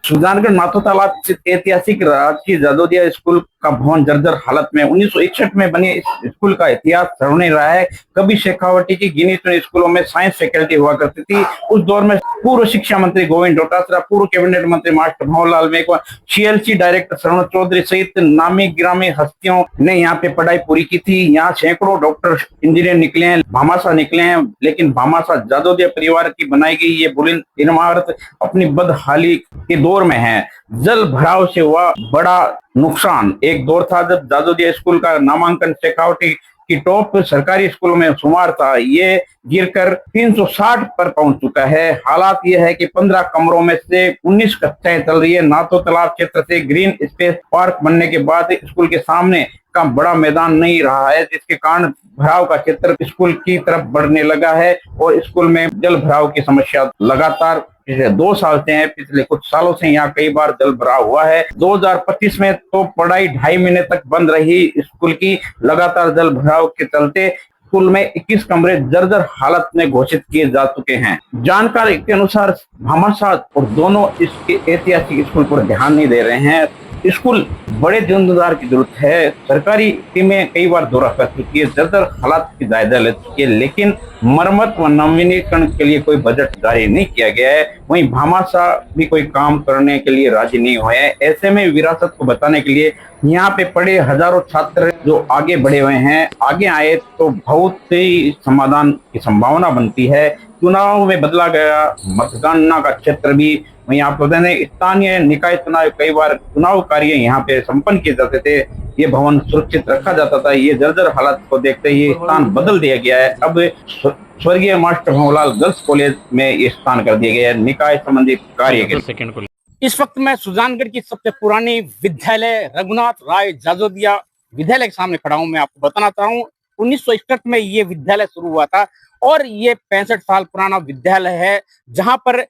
सुजानगढ़ नाथो तालाब स्थित ऐतिहासिक राजकीय जादोदिया स्कूल का भवन जर्जर हालत में 1961 में बने इस स्कूल का इतिहास स्वर्णिम रहा है। कभी शेखावटी की गिनी चुनी स्कूलों में साइंस फैकल्टी हुआ करती थी। उस दौर में पूर्व शिक्षा मंत्री गोविंद डोटासरा, पूर्व कैबिनेट मंत्री master Bhanwarlal Meghwal, CLC director शरण चौधरी सहित नामी गिरामी हस्तियों ने यहाँ पे पढ़ाई पूरी की थी। यहाँ सैकड़ों डॉक्टर इंजीनियर निकले हैं, भामाशाह निकले हैं, लेकिन भामाशाह जादोदिया परिवार की बनाई गई ये बुलंद इमारत अपनी बदहाली के दौर में है। जल भराव से हुआ बड़ा नुकसान। एक दौर था जब जादोदिया स्कूल का नामांकन शेखावटी की टॉप सरकारी स्कूलों में शुमार था। ये गिरकर 360 पर पहुंच चुका है। हालात यह है कि 15 कमरों में से 19 कक्षाएं चल रही है। नाथो तालाब क्षेत्र से ग्रीन स्पेस पार्क बनने के बाद स्कूल के सामने का बड़ा मैदान नहीं रहा है, जिसके कारण भराव का क्षेत्र स्कूल की तरफ बढ़ने लगा है और स्कूल में जल भराव की समस्या लगातार पिछले 2 साल से है। पिछले कुछ सालों से यहाँ कई बार जल भराव हुआ है। 2025 में तो पढ़ाई 2.5 महीने तक बंद रही स्कूल की। लगातार जल भराव के चलते स्कूल में 21 कमरे जर्जर हालत में घोषित किए जा चुके हैं। जानकारी के अनुसार भामाशाह और दोनों इसके ऐतिहासिक स्कूल पर ध्यान नहीं दे रहे हैं। स्कूल बड़े जिम्मेदार की जरूरत है। सरकारी टीमें कई बार दौरा कर चुकी है, जर्जर हालात की जायजा ले चुकी है, लेकिन मरम्मत व नवीनीकरण के लिए कोई बजट जारी नहीं किया गया है। वहीं भामाशाह भी कोई काम करने के लिए राजी नहीं हुए हैं। ऐसे में विरासत को बताने के लिए यहाँ पे पढ़े हजारों छात्र जो आगे बढ़े हुए हैं, आगे आए तो बहुत ही समाधान की संभावना बनती है। चुनाव में बदला गया मतगणना का क्षेत्र भी। वहीं आप पता नहीं स्थानीय निकाय चुनाव कई बार चुनाव कार्य यहाँ पे संपन्न किए जाते थे। ये भवन सुरक्षित रखा जाता था। ये जर्जर हालत को देखते ही स्थान बदल दिया गया है। अब स्वर्गीय मास्टर भंवरलाल गर्ल्स कॉलेज में ये स्थान कर दिया गया है निकाय संबंधी कार्य के लिए। इस वक्त मैं सुजानगढ़ की सबसे पुरानी विद्यालय रघुनाथ राय जादोदिया विद्यालय के सामने खड़ा हूं। मैं आपको बताना चाह रहा हूँ 1961 में ये विद्यालय शुरू हुआ था और ये 65 साल पुराना विद्यालय है, जहां पर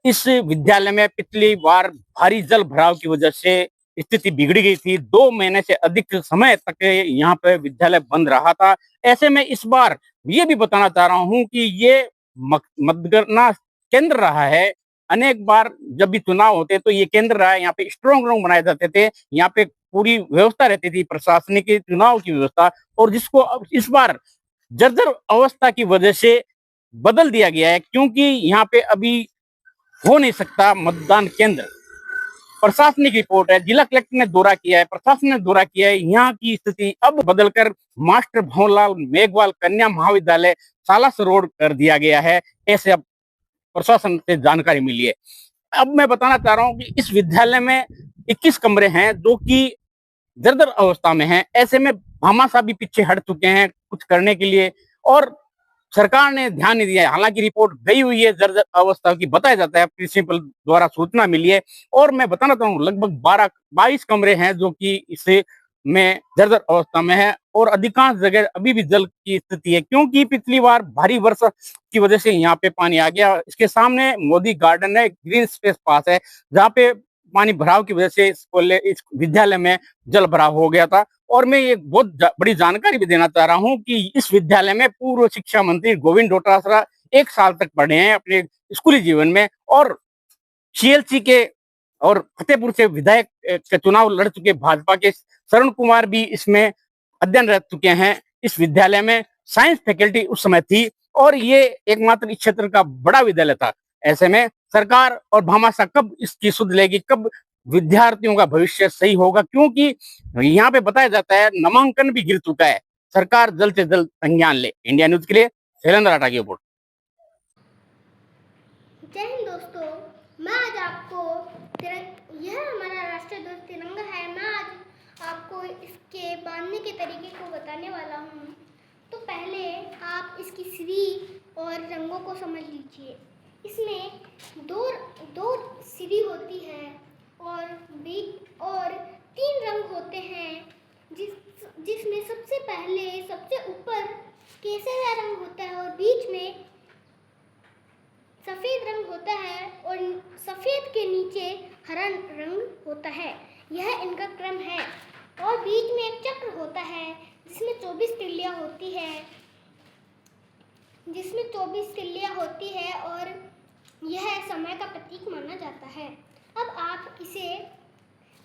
इस विद्यालय में पिछली बार भारी जल भराव की वजह से स्थिति बिगड़ गई थी। 2 महीने से अधिक समय तक यहाँ पे विद्यालय बंद रहा था। ऐसे में इस बार ये भी बताना चाह रहा हूँ कि ये मतगणना केंद्र रहा है। अनेक बार जब भी चुनाव होते तो ये केंद्र रहा है। यहाँ पे स्ट्रॉन्ग रूम बनाए जाते थे, यहाँ पे पूरी व्यवस्था रहती थी प्रशासनिक चुनाव की व्यवस्था, और जिसको अब इस बार जर्जर अवस्था की वजह से बदल दिया गया है, क्योंकि यहाँ पे अभी हो नहीं सकता मतदान केंद्र। प्रशासनिक रिपोर्ट है, जिला कलेक्टर ने दौरा किया है, प्रशासन ने दौरा किया है। यहाँ की स्थिति अब बदलकर मास्टर भंवरलाल मेघवाल कन्या महाविद्यालय सालासर रोड कर दिया गया है, ऐसे अब प्रशासन से जानकारी मिली है। अब मैं बताना चाह रहा हूँ कि इस विद्यालय में 21 कमरे हैं जो कि जर्जर अवस्था में हैं। ऐसे में भामाशाह भी पीछे हट चुके हैं कुछ करने के लिए, और सरकार ने ध्यान नहीं दिया है। हालांकि रिपोर्ट गई हुई है जर्जर अवस्था की, बताया जाता है, प्रिंसिपल द्वारा सूचना मिली है। और मैं बताना चाहूँ लगभग 22 कमरे हैं जो कि इसे में जर्जर अवस्था में है, और अधिकांश जगह अभी भी जल की स्थिति है, क्योंकि पिछली बार भारी वर्षा की वजह से यहाँ पे पानी आ गया। इसके सामने मोदी गार्डन है, ग्रीन स्पेस पास है, जहाँ पे पानी भराव की वजह से इस विद्यालय में जल भराव हो गया था। और मैं एक बहुत बड़ी जानकारी भी देना चाह रहा हूँ कि इस विद्यालय में पूर्व शिक्षा मंत्री गोविंद डोटासरा 1 साल तक पढ़े हैं अपने स्कूली जीवन में, और सीएलसी के और फतेहपुर से विधायक का चुनाव लड़ चुके भाजपा के शरण कुमार भी इसमें अध्ययनरत चुके हैं। इस विद्यालय में साइंस फैकल्टी उस समय थी और ये एकमात्र इस क्षेत्र का बड़ा विद्यालय था। ऐसे में सरकार और भामाशाह कब इसकी सुध लेगी, कब विद्यार्थियों का भविष्य सही होगा, क्योंकि यहाँ पे बताया जाता है नामांकन भी गिर चुका है। सरकार जल्द से जल्द संज्ञान ले। इंडिया न्यूज के लिए शैलेंद्र राठा की रिपोर्ट। जय हिंद दोस्तों, मैं आज आपको यह हमारा राष्ट्रीय ध्वज तिरंगा है। मैं आज आपको इसके बांधने के तरीके को बताने वाला हूँ। तो पहले आप इसकी सिरी और रंगों को समझ लीजिए। इसमें दो सिरी होती है और 3 रंग होते हैं, जिसमें सबसे पहले सबसे ऊपर केसरिया रंग होता है और बीच में सफ़ेद रंग होता है और सफ़ेद के नीचे हरा रंग होता है। यह इनका क्रम है। और बीच में एक चक्र होता है जिसमें 24 तिल्लियाँ होती है और यह समय का प्रतीक माना जाता है। अब आप इसे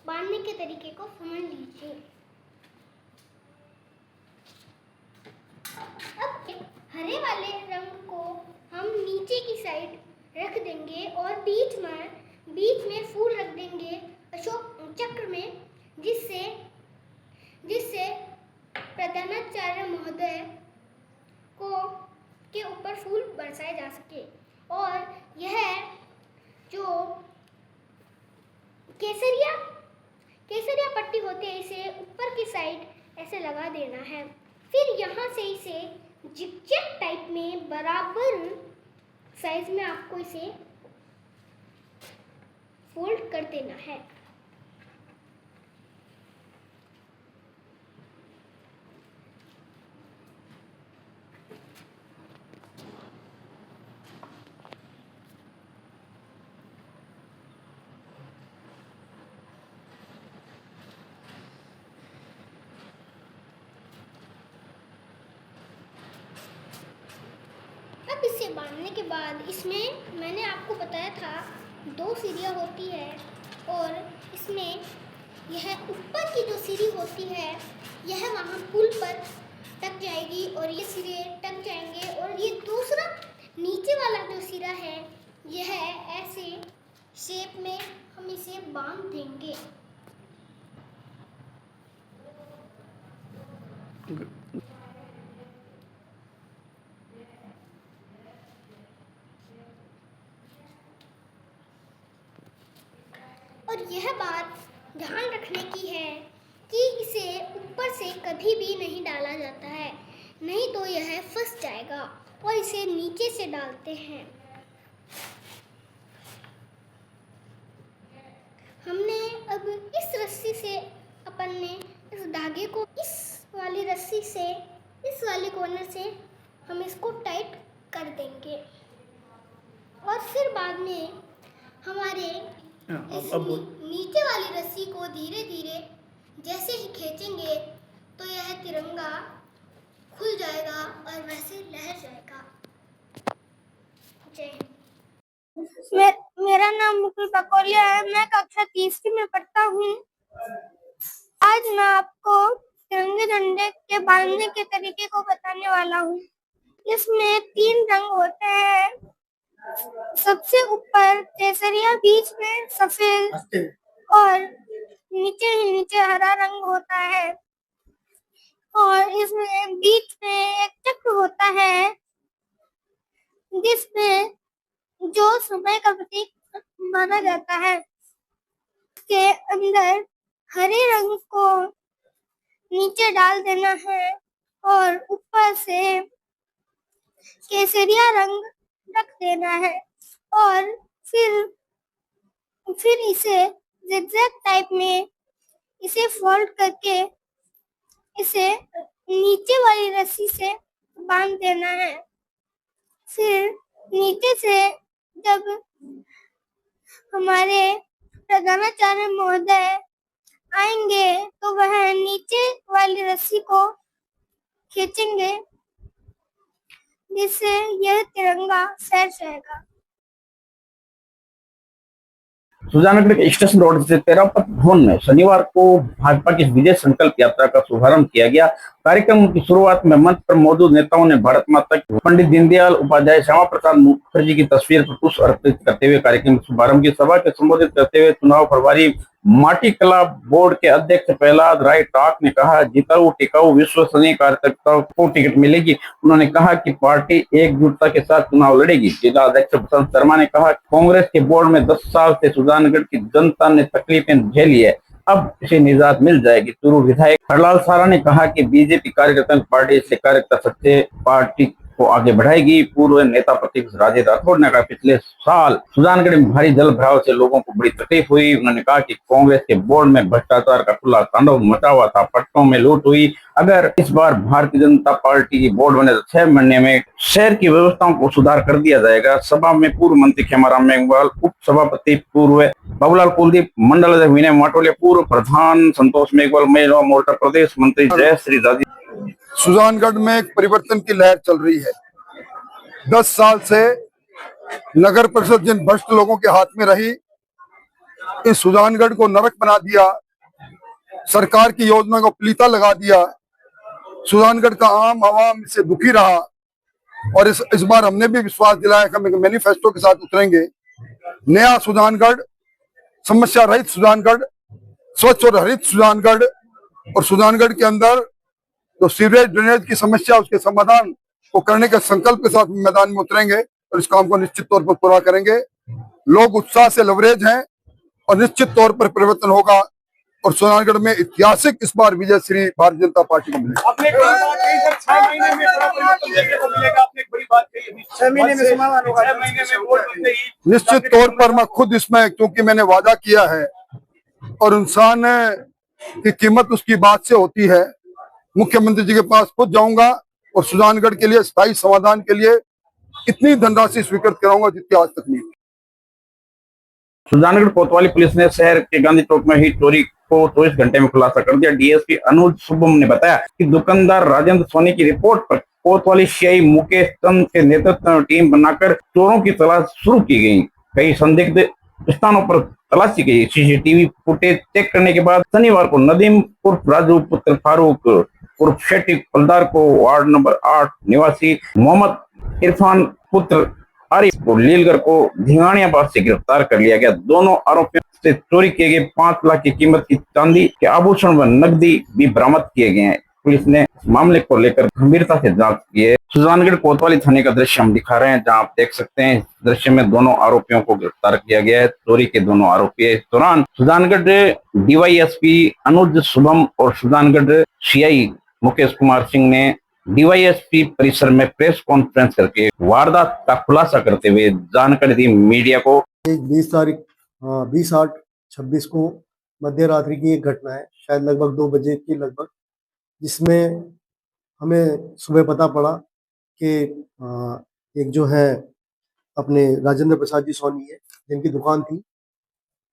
बांधने के तरीके को समझ लीजिए। अब हरे वाले रंग को हम नीचे की साइड रख देंगे और बीच में फूल रख देंगे अशोक चक्र में, जिससे प्रधानाचार्य महोदय के ऊपर फूल बरसाए जा सके। और यह जो केसरिया पट्टी होती है, इसे ऊपर की साइड ऐसे लगा देना है। फिर यहाँ से इसे जिगजैग टाइप में बराबर साइज में आपको इसे फोल्ड कर देना है। अब इसे बांधने के बाद इसमें मैंने आपको बताया था 2 सीढ़ियाँ होती है, और इसमें यह ऊपर की जो सीढ़ी होती है यह वहाँ पुल पर टक जाएगी और ये सिरे टक जाएंगे, और ये दूसरा नीचे वाला जो सिरा है यह ऐसे शेप में हम इसे बांध देंगे। और यह बात ध्यान रखने की है कि इसे ऊपर से कभी भी नहीं डाला जाता है, नहीं तो यह फंस जाएगा। और इसे नीचे से डालते हैं। हमने अब इस रस्सी से अपन ने इस धागे को इस वाली रस्सी से इस वाले कॉर्नर से हम इसको टाइट कर देंगे, और फिर बाद में हमारे नीचे वाली रस्सी को धीरे धीरे जैसे ही खींचेंगे तो यह तिरंगा खुल जाएगा और वैसे लहर जाएगा। जय हिंद। मेरा नाम मुकुल बकोलिया है। मैं कक्षा 3 में पढ़ता हूँ। आज मैं आपको तिरंगे झंडे के बांधने के तरीके को बताने वाला हूँ। इसमें 3 रंग होते हैं। सबसे ऊपर केसरिया, बीच में सफेद और नीचे हरा रंग होता है, और इसमें बीच में एक चक्र होता है जिसमें जो समय का प्रतीक माना जाता है। इसके अंदर हरे रंग को नीचे डाल देना है और ऊपर से केसरिया रंग रख देना है, और फिर इसे जिगजैग टाइप में इसे फोल्ड करके इसे नीचे वाली रस्सी से बांध देना है। फिर नीचे से जब हमारे प्रधानाचार्य महोदय आएंगे तो वह नीचे वाली रस्सी को खींचेंगे, जिससे यह तिरंगा फैल जाएगा। सुजानगढ़ के स्टेशन रोड से तेरापत भवन में शनिवार को भाजपा की विजय संकल्प यात्रा का शुभारंभ किया गया। कार्यक्रम की शुरुआत में मंच पर मौजूद नेताओं ने भारत माता की पंडित दीनदयाल उपाध्याय, श्यामा प्रसाद मुखर्जी की तस्वीर पर पुष्प अर्पित करते हुए कार्यक्रम के शुभारंभ की सभा के संबोधित करते हुए चुनाव प्रभारी माटी कला बोर्ड के अध्यक्ष प्रहलाद राय टाक ने कहा, जिताऊ टिकाऊ विश्वसनीय कार्यकर्ताओं को टिकट मिलेगी। उन्होंने कहा कि पार्टी एकजुटता के साथ चुनाव लड़ेगी। जिला अध्यक्ष बसंत शर्मा ने कहा, कांग्रेस के बोर्ड में 10 साल से सुजानगढ़ की जनता ने तकलीफें झेली है, अब इसे निजात मिल जाएगी। पूर्व विधायक हरलाल सारा ने कहा कि बीजेपी कार्यकर्ता पार्टी से कार्यकर्ता सच्चे पार्टी को आगे बढ़ाएगी। पूर्व नेता प्रतिपक्ष राजेश राठौड़ ने कहा, पिछले साल सुजानगढ़ में भारी जल भराव से लोगों को बड़ी तकलीफ हुई। उन्होंने कहा कि कांग्रेस के बोर्ड में भ्रष्टाचार का खुला तांडव मचा हुआ था, पट्टों में लूट हुई। अगर इस बार भारतीय जनता पार्टी की बोर्ड बने तो 6 महीने में शहर की व्यवस्थाओं को सुधार कर दिया जाएगा। सभा में पूर्व मंत्री खेमाराम मेघवाल, उप सभापति पूर्व बाबूलाल कुलदीप, मंडल अध्यक्ष विनय माटोले, पूर्व प्रधान संतोष मेघवाल, महिला मोर्चा प्रदेश मंत्री जयश्री दादी। सुजानगढ़ में एक परिवर्तन की लहर चल रही है। 10 साल से नगर परिषद जिन भ्रष्ट लोगों के हाथ में रही, इस सुजानगढ़ को नरक बना दिया, सरकार की योजना को पलीता लगा दिया। सुजानगढ़ का आम आवाम इससे दुखी रहा और इस बार हमने भी विश्वास दिलाया कि हम मैनिफेस्टो के साथ उतरेंगे। नया सुजानगढ़, समस्या रहित सुजानगढ़, स्वच्छ और हरित सुजानगढ़, और सुजानगढ़ के अंदर जो सीवरेज ड्रेनेज की समस्या उसके समाधान को करने के संकल्प के साथ मैदान में उतरेंगे और इस काम को निश्चित तौर पर पूरा करेंगे। लोग उत्साह से लवरेज हैं और निश्चित तौर पर परिवर्तन होगा और सुजानगढ़ में ऐतिहासिक इस बार विजय श्री भारतीय जनता पार्टी को मिलेगी। आपने एक बड़ी बात कही सर, 6 महीने में बड़ा परिवर्तन देखने को मिलेगा। आपने एक बड़ी बात कही, 6 महीने में समाधान होगा। 6 महीने में वोट बनते ही निश्चित तौर पर मैं खुद इसमें, क्योंकि मैंने वादा किया है और इंसान की कीमत उसकी बात से होती है, मुख्यमंत्री जी के पास खुद जाऊंगा और सुजानगढ़ के लिए स्थायी समाधान के लिए इतनी धनराशि स्वीकृत कराऊंगा जितनी आज तक नहीं। सुजानगढ़ कोतवाली पुलिस ने शहर के गांधी चौक में हुई चोरी को 24 घंटे में खुलासा कर दिया। डीएसपी अनुज शुभम ने बताया कि दुकानदार राजेंद्र सोनी की रिपोर्ट पर कोतवाली सीआई मुकेश चंद के नेतृत्व में टीम बनाकर चोरों की तलाश शुरू की गई। कई संदिग्ध स्थानों पर तलाशी गई। सीसीटीवी फुटेज चेक करने के बाद शनिवार को नदीम उर्फ राजू पुत्र फारूक उर्फ शेट्टी फलदार को वार्ड नंबर 8 निवासी मोहम्मद इरफान पुत्र आरिफ को लीलगढ़ को धिंगानियाबाद से गिरफ्तार कर लिया गया। दोनों आरोपियों से चोरी किए गए 5 लाख की कीमत की चांदी के आभूषण व नकदी भी बरामद किए गए हैं। पुलिस ने मामले को लेकर गंभीरता से जांच की है। सुजानगढ़ कोतवाली थाने का दृश्य हम दिखा रहे हैं, जहां आप देख सकते हैं। इस दृश्य में दोनों आरोपियों को गिरफ्तार किया गया है। चोरी के दोनों आरोपी है। इस दौरान सुजानगढ़ डीवाईएसपी अनुज शुभम और सुजानगढ़ सीआई मुकेश कुमार सिंह ने डीवाईएसपी परिसर में प्रेस कॉन्फ्रेंस करके वारदात का खुलासा करते हुए जानकारी दी मीडिया को। 20/8/26 को मध्य रात्रि की एक घटना है, शायद लगभग 2 बजे के लगभग, जिसमें हमें सुबह पता पड़ा कि एक जो है अपने राजेंद्र प्रसाद जी सोनी है, जिनकी दुकान थी,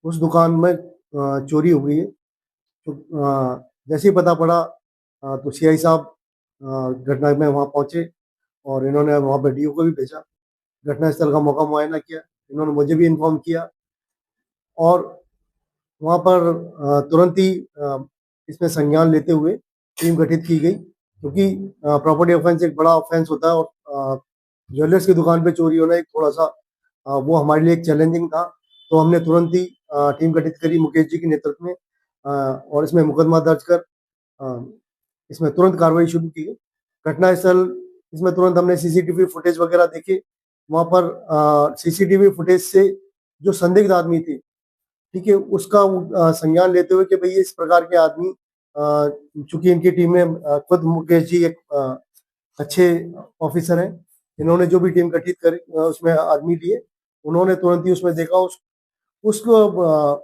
उस दुकान में चोरी हो गई है। तो जैसे ही पता पड़ा तो सीआई साहब घटना में वहाँ पहुँचे और इन्होंने वहाँ पर डीओ को भी भेजा। घटनास्थल का मौका मुआयना किया, इन्होंने मुझे भी इन्फॉर्म किया और वहाँ पर तुरंत ही इसमें संज्ञान लेते हुए टीम गठित की गई, क्योंकि प्रॉपर्टी ऑफेंस एक बड़ा ऑफेंस होता है और ज्वेलर्स की दुकान पे चोरी होना एक थोड़ा सा वो हमारे लिए एक चैलेंजिंग था। तो हमने तुरंत ही टीम गठित करी मुकेश जी के नेतृत्व में और इसमें मुकदमा दर्ज कर इसमें तुरंत कार्रवाई शुरू की गई। घटनास्थल इसमें तुरंत हमने सीसीटीवी फुटेज वगैरह देखे। वहाँ पर सीसीटीवी फुटेज से जो संदिग्ध आदमी थे, ठीक है, उसका संज्ञान लेते हुए कि भाई इस प्रकार के आदमी, चूंकि इनकी टीम में खुद मुकेश जी एक अच्छे ऑफिसर हैं, इन्होंने जो भी टीम गठित करी उसमें आदमी लिए, उन्होंने तुरंत ही उसमें देखा उसको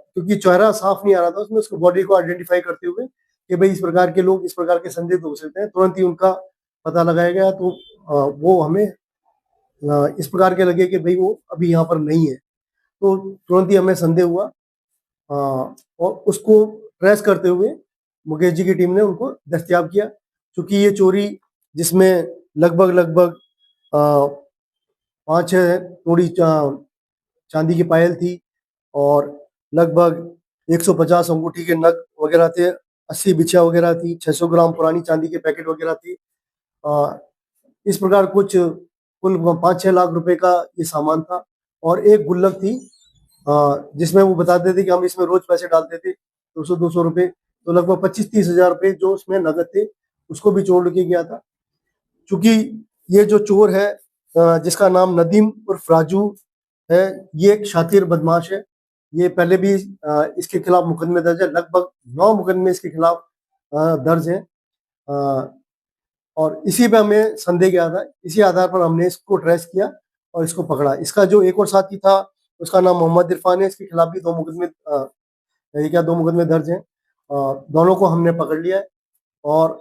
क्योंकि चेहरा साफ नहीं आ रहा था उसमें, उसको बॉडी को आइडेंटिफाई करते हुए कि भाई इस प्रकार के लोग इस प्रकार के संदिग्ध हो सकते हैं, तुरंत ही उनका पता लगाया गया। तो वो हमें इस प्रकार के लगे कि भाई वो अभी यहाँ पर नहीं है, तो तुरंत ही हमें संदेह हुआ और उसको ट्रेस करते हुए मुकेश जी की टीम ने उनको दस्तयाब किया। क्योंकि ये चोरी जिसमें लगभग 5-6 तोड़ी चांदी की पायल थी और लगभग 150 अंगूठी के नग वगैरह थे, 80 बिछिया वगैरह थी, 600 ग्राम पुरानी चांदी के पैकेट वगैरह थे। इस प्रकार कुल 5-6 लाख रुपए का ये सामान था और एक गुल्लक थी जिसमें वो बताते थे कि हम इसमें रोज पैसे डालते थे 200-200 रुपए, तो लगभग 25-30 हजार रुपए जो उसमें नगद थे उसको भी चोर लेके गया था। चूंकि ये जो चोर है जिसका नाम नदीम उर्फ राजू है, ये एक शातिर बदमाश है। ये पहले भी इसके खिलाफ मुकदमे दर्ज है, लगभग 9 मुकदमे इसके खिलाफ दर्ज हैं और इसी पे हमें संदेह गया था। इसी आधार पर हमने इसको ट्रेस किया और इसको पकड़ा। इसका जो एक और साथी था उसका नाम मोहम्मद इरफान है, इसके खिलाफ भी 2 मुकदमे दर्ज हैं। दोनों को हमने पकड़ लिया है और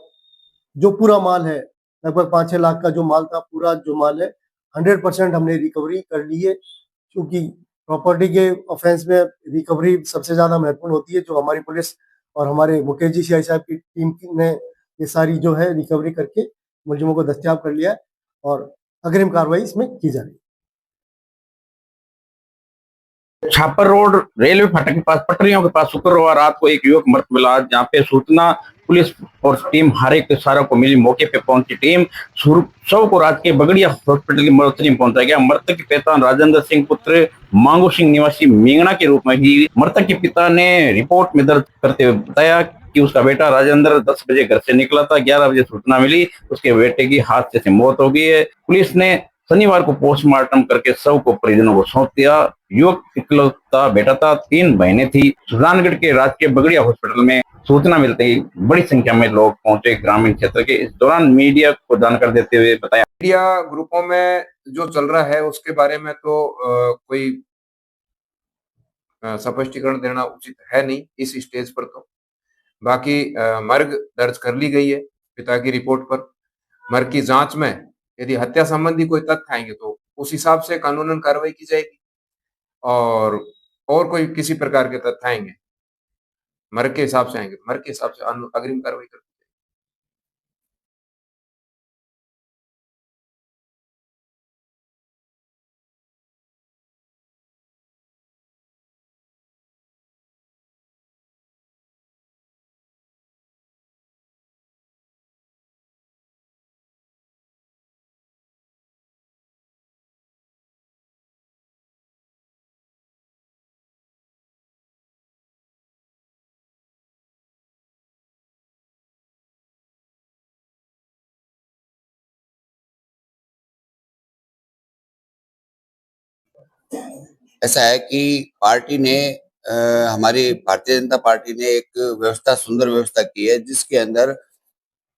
जो पूरा माल है, लगभग 5-6 लाख का जो माल था, पूरा जो माल है 100% हमने रिकवरी कर ली है। क्योंकि प्रॉपर्टी के ऑफेंस में रिकवरी सबसे ज्यादा महत्वपूर्ण होती है, जो हमारी पुलिस और हमारे मुकेश जी सीआई साहब की टीम ने ये सारी जो है रिकवरी करके मुलजिमों को दस्तयाब कर लिया है और अग्रिम कार्रवाई इसमें की जा रही है। छापर रोड रेलवे फाटक के पास पटरियों के पास शुक्रवार रात को एक युवक मृत मिला, जहां पे सूचना पुलिस और टीम हारे के सारों को मिली। मौके पे पहुंची टीम शव को राजकीय बगड़िया हॉस्पिटल की मोर्चरी में पहुंचाया गया। मृतक की पहचान राजेंद्र सिंह पुत्र मांगू सिंह निवासी मेंगना के रूप में हुई। मृतक के पिता ने रिपोर्ट में दर्ज करते हुए बताया कि उसका बेटा राजेंद्र 10 बजे घर से निकला था। 11 बजे सूचना मिली उसके बेटे की हादसे से मौत हो गई है। पुलिस ने शनिवार को पोस्टमार्टम करके शव को परिजनों को सौंप दिया। युवक इकलौता बेटा था, 3 बहनें थी। सुजानगढ़ के राजकीय बगड़िया हॉस्पिटल में सूचना मिलते ही बड़ी संख्या में लोग पहुंचे ग्रामीण क्षेत्र के। इस दौरान मीडिया को जानकारी देते हुए बताया, मीडिया ग्रुपों में जो चल रहा है उसके बारे में तो कोई स्पष्टीकरण देना उचित है नहीं इस स्टेज पर। तो बाकी मर्ग दर्ज कर ली गई है पिता की रिपोर्ट पर। मर्ग की जांच में यदि हत्या संबंधी कोई तथ्य आएंगे तो उस हिसाब से कानूनन कार्रवाई की जाएगी, और कोई किसी प्रकार के तथ्य आएंगे मर्ग के हिसाब से आएंगे, मर्ग के हिसाब से अग्रिम कार्रवाई कर ऐसा है कि पार्टी ने हमारी भारतीय जनता पार्टी ने एक व्यवस्था, सुंदर व्यवस्था की है, जिसके अंदर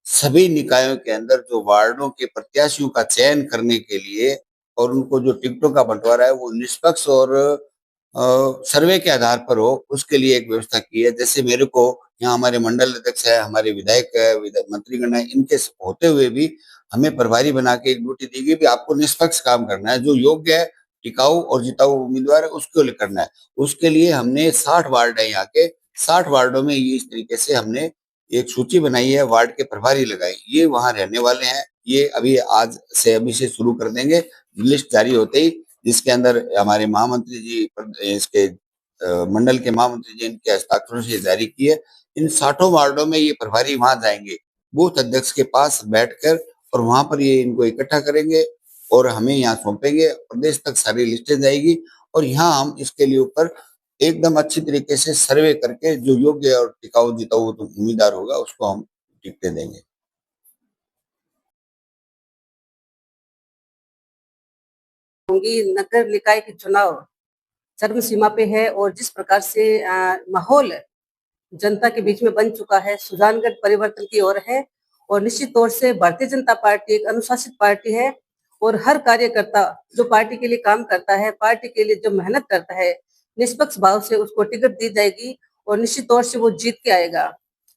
सभी निकायों के अंदर जो वार्डों के प्रत्याशियों का चयन करने के लिए और उनको जो टिकटों का बंटवारा है वो निष्पक्ष और सर्वे के आधार पर हो, उसके लिए एक व्यवस्था की है। जैसे मेरे को यहाँ हमारे मंडल अध्यक्ष है, हमारे विधायक है, मंत्रीगण है, इनके होते हुए भी हमें प्रभारी बना के एक ड्यूटी दी गई भी आपको निष्पक्ष काम करना है, जो योग्य है, टिकाऊ और जिताऊ उम्मीदवार है उसको लिए करना है। उसके लिए हमने 60 वार्ड है, यहाँ के 60 वार्डों में ये इस तरीके से हमने एक सूची बनाई है, वार्ड के प्रभारी लगाए, ये वहां रहने वाले हैं। ये अभी अभी से शुरू कर देंगे लिस्ट जारी होते ही, जिसके अंदर हमारे महामंत्री जी, इसके मंडल के महामंत्री जी इनके हस्ताक्षरों से जारी की है। इन 60 वार्डों में ये प्रभारी वहां जाएंगे बूथ अध्यक्ष के पास बैठकर, और वहां पर ये इनको इकट्ठा करेंगे और हमें यहाँ सौंपेंगे। प्रदेश तक सारी लिस्टें जाएगी और यहाँ हम इसके लिए ऊपर एकदम अच्छी तरीके से सर्वे करके जो योग्य और टिकाऊ जिताऊ उम्मीदवार होगा उसको हम टिकटें देंगे। नगर निकाय के चुनाव चरम सीमा पे है और जिस प्रकार से माहौल जनता के बीच में बन चुका है, सुजानगढ़ परिवर्तन की ओर है। और निश्चित तौर से भारतीय जनता पार्टी एक अनुशासित पार्टी है और हर कार्यकर्ता जो पार्टी के लिए काम करता है, पार्टी के लिए जो मेहनत करता है, निष्पक्ष भाव से उसको टिकट दी जाएगी और निश्चित तौर से वो जीत के आएगा।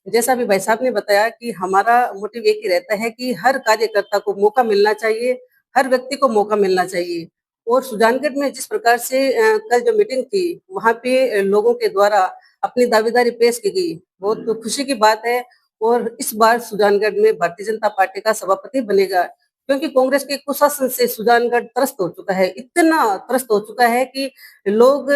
जैसा भी भाई साहब ने बताया कि हमारा मोटिव एक ही रहता है कि हर कार्यकर्ता को मौका मिलना चाहिए, हर व्यक्ति को मौका मिलना चाहिए। और सुजानगढ़ में जिस प्रकार से कल जो मीटिंग थी वहां पे लोगों के द्वारा अपनी दावेदारी पेश की गई, बहुत तो खुशी की बात है। और इस बार सुजानगढ़ में भारतीय जनता पार्टी का सभापति बनेगा, क्योंकि कांग्रेस के कुशासन से सुजानगढ़ त्रस्त हो चुका है, इतना त्रस्त हो चुका है कि लोग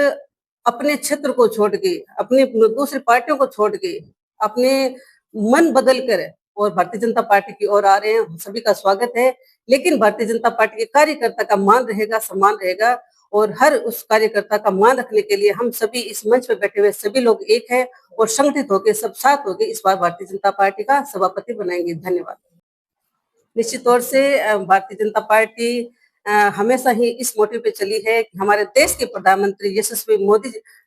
अपने क्षेत्र को छोड़ के, अपनी दूसरी पार्टियों को छोड़ के अपने मन बदल कर और भारतीय जनता पार्टी की ओर आ रहे हैं। सभी का स्वागत है, लेकिन भारतीय जनता पार्टी के कार्यकर्ता का मान रहेगा, सम्मान रहेगा। और हर उस कार्यकर्ता का मान रखने के लिए हम सभी इस मंच पर बैठे हुए सभी लोग एक है और संगठित होकर सब साथ होकर इस बार भारतीय जनता पार्टी का सभापति बनाएंगे। धन्यवाद। निश्चित तौर से भारतीय जनता पार्टी हमेशा ही इस मोटिव पे चली है कि हमारे देश के प्रधानमंत्री यशस्वी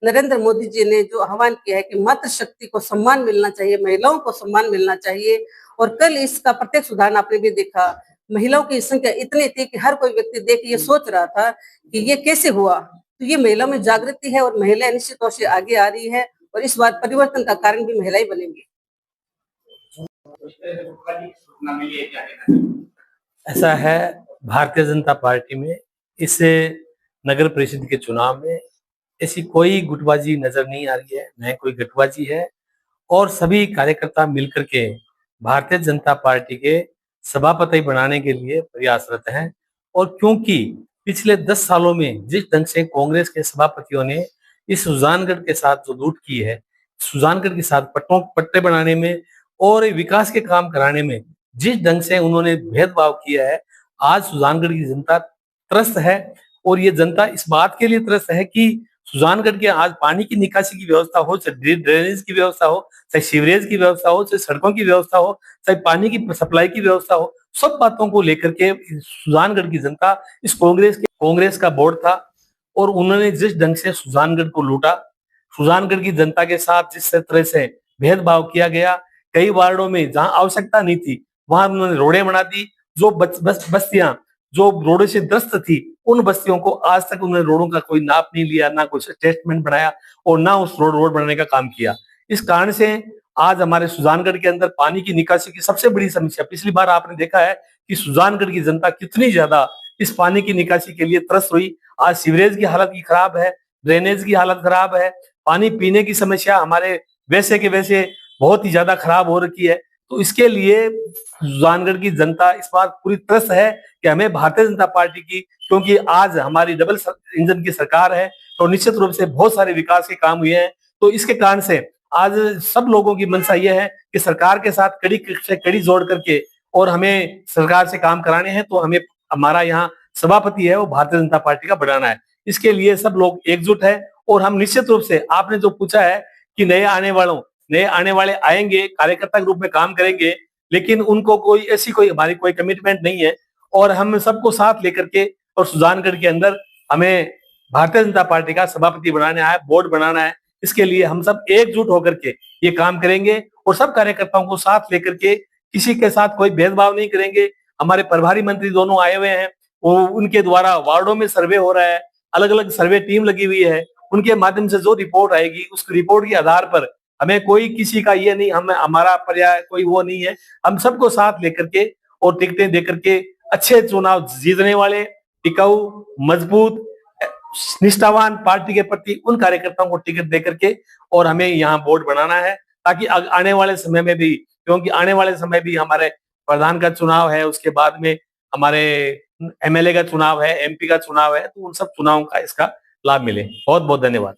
नरेंद्र मोदी जी ने जो आह्वान किया है कि मातृशक्ति को सम्मान मिलना चाहिए, महिलाओं को सम्मान मिलना चाहिए। और कल इसका प्रत्यक्ष उदाहरण आपने भी देखा, महिलाओं की संख्या इतनी थी कि हर कोई व्यक्ति देख ये सोच रहा था कि ये कैसे हुआ। तो ये महिलाओं में जागृति है और महिलाएं निश्चित तौर से आगे आ रही है और इस बार परिवर्तन का कारण भी महिलाएं बनेंगी। ऐसा है, भारतीय जनता पार्टी में इस नगर परिषद के चुनाव में ऐसी कोई गुटबाजी नजर नहीं आ रही है, न कोई गठबाजी है। और सभी कार्यकर्ता मिलकर के भारतीय जनता पार्टी के सभापति बनाने के लिए प्रयासरत हैं। और क्योंकि पिछले 10 सालों में जिस ढंग से कांग्रेस के सभापतियों ने इस सुजानगढ़ के साथ जो लूट की है, सुजानगढ़ के साथ पट्टे बनाने में और विकास के काम कराने में जिस ढंग से उन्होंने भेदभाव किया है, आज सुजानगढ़ की जनता त्रस्त है। और ये जनता इस बात के लिए त्रस्त है कि सुजानगढ़ के आज पानी की निकासी की व्यवस्था हो, चाहे ड्रेनेज की व्यवस्था हो, चाहे सीवरेज की व्यवस्था हो, चाहे सड़कों की व्यवस्था हो, चाहे पानी की सप्लाई की व्यवस्था हो, सब बातों को लेकर के सुजानगढ़ की जनता इस कांग्रेस का बोर्ड था और उन्होंने जिस ढंग से सुजानगढ़ को लूटा, सुजानगढ़ की जनता के साथ जिस तरह से भेदभाव किया गया, कई वार्डों में जहां आवश्यकता नहीं थी वहां उन्होंने रोडें बना दी। जो बस्तियां जो रोडों से ग्रस्त थी, उन बस्तियों को आज तक उन्होंने रोडों का कोई नाप नहीं लिया, ना कोई टेस्टमेंट बनाया और ना उस रोड बनाने का काम किया। इस कारण से आज हमारे सुजानगढ़ के अंदर पानी की निकासी की सबसे बड़ी समस्या, पिछली बार आपने देखा है कि सुजानगढ़ की जनता कितनी ज्यादा इस पानी की निकासी के लिए त्रस्त हुई। आज सीवरेज की हालत खराब है, ड्रेनेज की हालत खराब है, पानी पीने की समस्या हमारे वैसे के वैसे बहुत ही ज्यादा खराब हो रखी है। तो इसके लिए सुजानगढ़ की जनता इस बार पूरी त्रस्त है कि हमें भारतीय जनता पार्टी की, क्योंकि आज हमारी डबल इंजन की सरकार है तो निश्चित रूप से बहुत सारे विकास के काम हुए हैं। तो इसके कारण से आज सब लोगों की मंशा यह है कि सरकार के साथ कड़ी से कड़ी जोड़ करके और हमें सरकार से काम कराने हैं, तो हमें हमारा यहाँ सभापति है वो भारतीय जनता पार्टी का बनाना है। इसके लिए सब लोग एकजुट है और हम निश्चित रूप से, आपने जो पूछा है कि नए आने वाले आएंगे, कार्यकर्ता के रूप में काम करेंगे, लेकिन उनको कोई हमारी कोई कमिटमेंट नहीं है और हम सबको साथ लेकर के और सुजानगढ़ के अंदर हमें भारतीय जनता पार्टी का सभापति बनाना है, बोर्ड बनाना है। इसके लिए हम सब एकजुट होकर के ये काम करेंगे और सब कार्यकर्ताओं को साथ लेकर के किसी के साथ कोई भेदभाव नहीं करेंगे। हमारे प्रभारी मंत्री दोनों आए हुए हैं, उनके द्वारा वार्डों में सर्वे हो रहा है, अलग अलग सर्वे टीम लगी हुई है, उनके माध्यम से जो रिपोर्ट आएगी उस रिपोर्ट के आधार पर हमें कोई किसी का ये नहीं, हम हमारा पर्याय कोई वो नहीं है, हम सबको साथ लेकर के और टिकटें देकर के अच्छे चुनाव जीतने वाले, टिकाऊ, मजबूत, निष्ठावान पार्टी के प्रति उन कार्यकर्ताओं को टिकट देकर के और हमें यहाँ बोर्ड बनाना है, ताकि आने वाले समय में भी, क्योंकि आने वाले समय भी हमारे प्रधान का चुनाव है, उसके बाद में हमारे एमएलए का चुनाव है, एमपी का चुनाव है, तो उन सब चुनावों का इसका लाभ मिले। बहुत बहुत धन्यवाद।